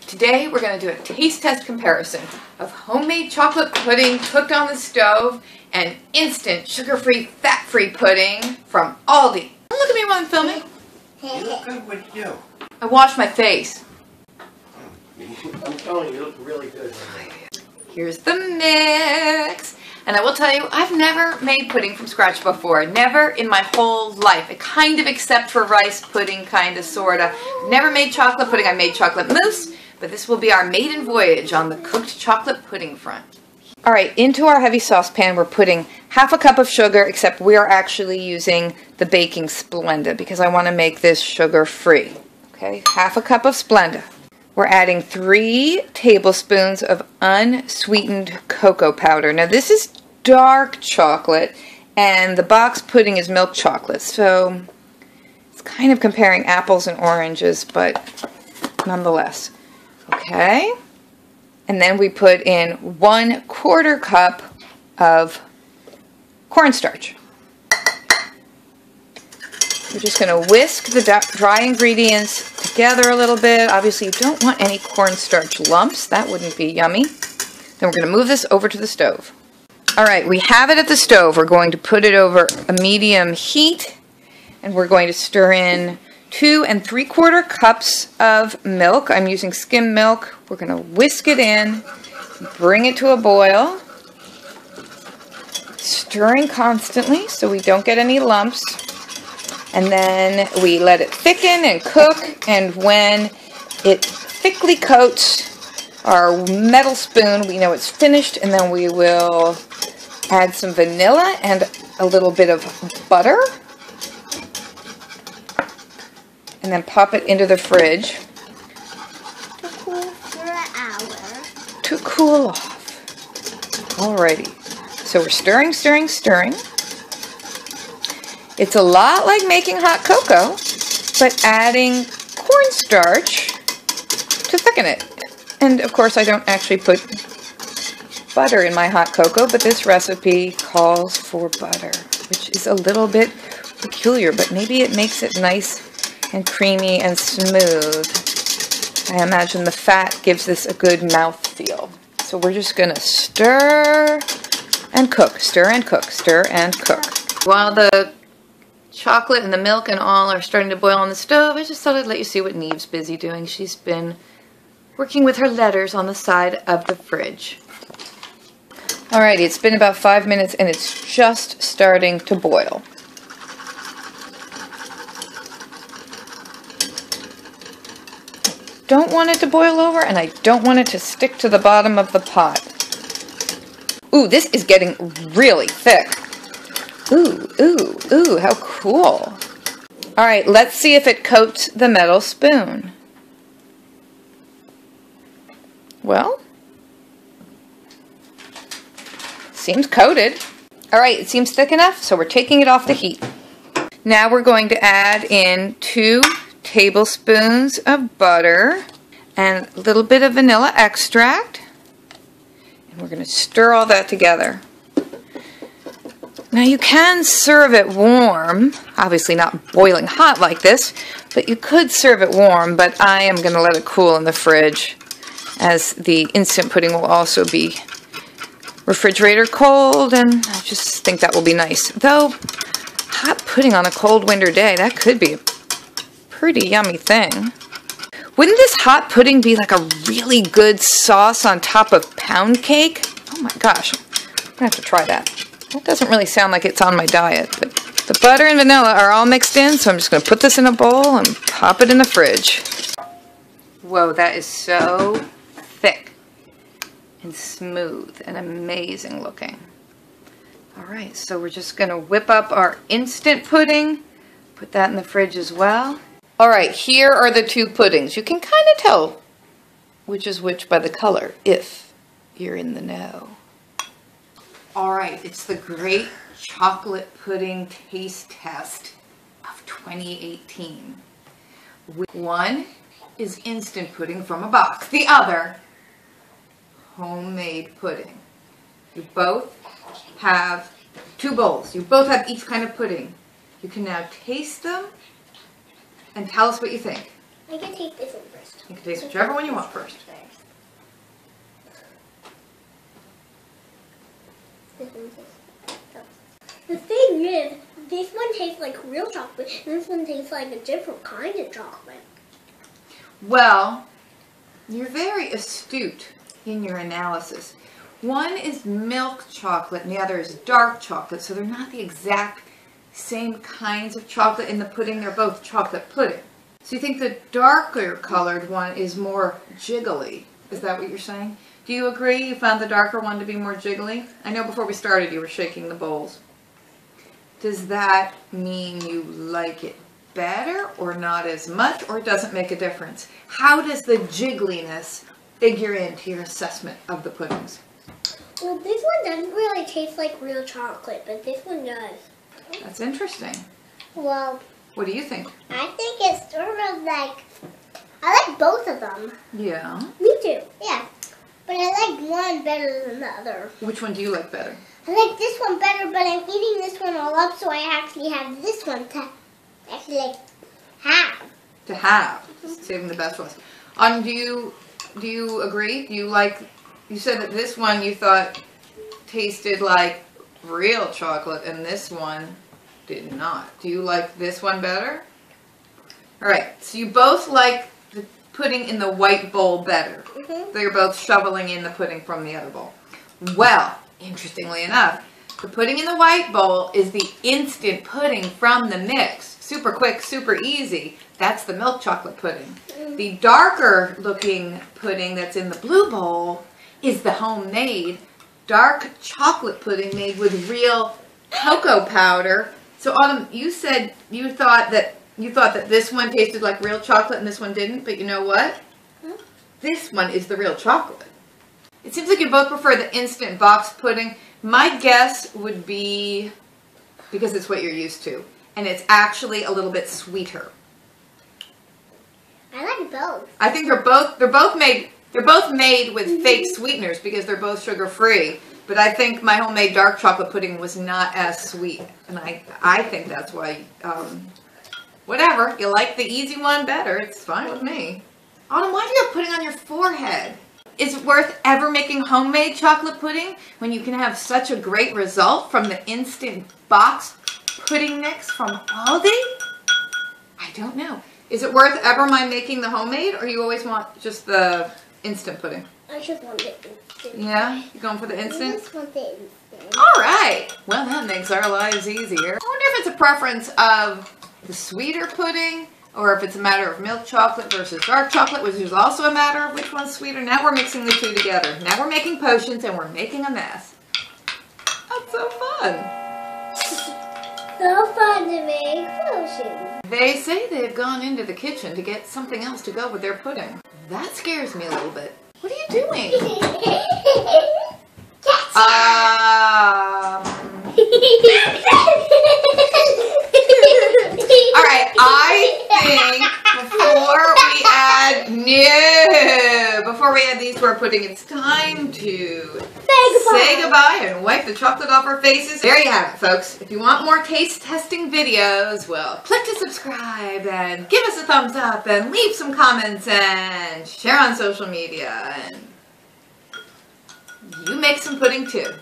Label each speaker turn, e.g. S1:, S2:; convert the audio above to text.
S1: Today we're going to do a taste test comparison of homemade chocolate pudding cooked on the stove and instant sugar-free, fat-free pudding from Aldi. Don't look at me while I'm filming.
S2: You look good. What'd you do?
S1: I washed my face.
S2: I'm telling you, you look really good.
S1: Here's the mix. And I will tell you, I've never made pudding from scratch before. Never in my whole life. Kind of except for rice pudding, kind of, sort of. Never made chocolate pudding. I made chocolate mousse. But this will be our maiden voyage on the cooked chocolate pudding front. All right, into our heavy saucepan, we're putting half a cup of sugar, except we are actually using the baking Splenda because I want to make this sugar-free. Okay, half a cup of Splenda. We're adding 3 tablespoons of unsweetened cocoa powder. Now this is dark chocolate, and the box pudding is milk chocolate, so it's kind of comparing apples and oranges, but nonetheless. Okay, and then we put in 1/4 cup of cornstarch. We're just going to whisk the dry ingredients together a little bit. Obviously, you don't want any cornstarch lumps. That wouldn't be yummy. Then we're going to move this over to the stove. All right, we have it at the stove. We're going to put it over a medium heat, and we're going to stir in 2 3/4 cups of milk. I'm using skim milk. We're going to whisk it in, bring it to a boil, stirring constantly so we don't get any lumps. And then we let it thicken and cook, and when it thickly coats our metal spoon, we know it's finished, and then we will add some vanilla and a little bit of butter. And then pop it into the fridge
S3: to cool for an hour.
S1: To cool off. Alrighty. So we're stirring, stirring, stirring. It's a lot like making hot cocoa, but adding cornstarch to thicken it. And of course I don't actually put butter in my hot cocoa, but this recipe calls for butter, which is a little bit peculiar, but maybe it makes it nice and creamy and smooth. I imagine the fat gives this a good mouthfeel. So we're just going to stir and cook, stir and cook, stir and cook. While the chocolate and the milk and all are starting to boil on the stove, I just thought I'd let you see what Neve's busy doing. She's been working with her letters on the side of the fridge. Alrighty, it's been about 5 minutes and it's just starting to boil. Don't want it to boil over, and I don't want it to stick to the bottom of the pot. Ooh, this is getting really thick. Ooh, ooh, ooh, how cool. All right, let's see if it coats the metal spoon. Well, seems coated. All right, it seems thick enough, so we're taking it off the heat. Now we're going to add in 2 tablespoons of butter and a little bit of vanilla extract, and we're going to stir all that together. Now you can serve it warm, obviously not boiling hot like this, but you could serve it warm, but I am going to let it cool in the fridge, as the instant pudding will also be refrigerator cold, and I just think that will be nice. Though hot pudding on a cold winter day, that could be a pretty yummy thing. Wouldn't this hot pudding be like a really good sauce on top of pound cake? Oh my gosh, I'm gonna have to try that. That doesn't really sound like it's on my diet, but the butter and vanilla are all mixed in, so I'm just gonna put this in a bowl and pop it in the fridge. Whoa, that is so thick and smooth and amazing looking. All right, so we're just gonna whip up our instant pudding, put that in the fridge as well. All right, here are the 2 puddings. You can kind of tell which is which by the color, if you're in the know. All right, it's the Great Chocolate Pudding Taste Test of 2018. One is instant pudding from a box. The other, homemade pudding. You both have 2 bowls. You both have each kind of pudding. You can now taste them and tell us what you think.
S3: I can taste this one first.
S1: You can taste whichever one you want first.
S3: This one tastes. The thing is, this one tastes like real chocolate, and this one tastes like a different kind of chocolate.
S1: Well, you're very astute in your analysis. One is milk chocolate and the other is dark chocolate, so they're not the exact same kinds of chocolate in the pudding. They're both chocolate pudding. So you think the darker colored one is more jiggly. Is that what you're saying? Do you agree? You found the darker one to be more jiggly? I know before we started you were shaking the bowls. Does that mean you like it better or not as much, or it doesn't make a difference? How does the jiggliness figure into your assessment of the puddings?
S3: Well, this one doesn't really taste like real chocolate, but this one does.
S1: That's interesting.
S3: Well,
S1: what do you think?
S3: I think it's sort of like, I like both of them.
S1: Yeah.
S3: Me too, yeah. But I like one better than the other.
S1: Which one do you like better?
S3: I like this one better, but I'm eating this one all up, so I actually have this one to actually like have.
S1: To have. Saving the best for us. Do you agree? Do you like, you said that this one you thought tasted like real chocolate and this one did not. Do you like this one better? Alright, so you both like the pudding in the white bowl better. They're both shoveling in the pudding from the other bowl. Well, interestingly enough, the pudding in the white bowl is the instant pudding from the mix. Super quick, super easy. That's the milk chocolate pudding. The darker looking pudding that's in the blue bowl is the homemade dark chocolate pudding made with real cocoa powder. So Autumn, you said you thought that this one tasted like real chocolate and this one didn't, but you know what? This one is the real chocolate. It seems like you both prefer the instant box pudding. My guess would be, because it's what you're used to, and it's actually a little bit sweeter.
S3: I like both.
S1: I think they're both made with fake sweeteners because they're both sugar-free. But I think my homemade dark chocolate pudding was not as sweet, and I think that's why. Whatever, you like the easy one better. It's fine with me. Autumn, why do you have pudding on your forehead? Is it worth ever making homemade chocolate pudding when you can have such a great result from the instant box pudding mix from Aldi? I don't know. Is it worth ever my making the homemade, or you always want just the instant pudding?
S3: I just want the instant.
S1: Yeah? You going for the instant?
S3: I just want the instant.
S1: Alright! Well, that makes our lives easier. I wonder if it's a preference of the sweeter pudding, or if it's a matter of milk chocolate versus dark chocolate, which is also a matter of which one's sweeter. Now we're mixing the two together. Now we're making potions and we're making a mess. That's so fun.
S3: So fun to make potions.
S1: They say they've gone into the kitchen to get something else to go with their pudding. That scares me a little bit. What are you doing? Alright, I think before we add these to our pudding, it's time to say goodbye and wipe the chocolate off our faces. There you have it, folks. If you want more taste testing videos, well, click to subscribe and give us a thumbs up and leave some comments and share on social media. And you make some pudding too.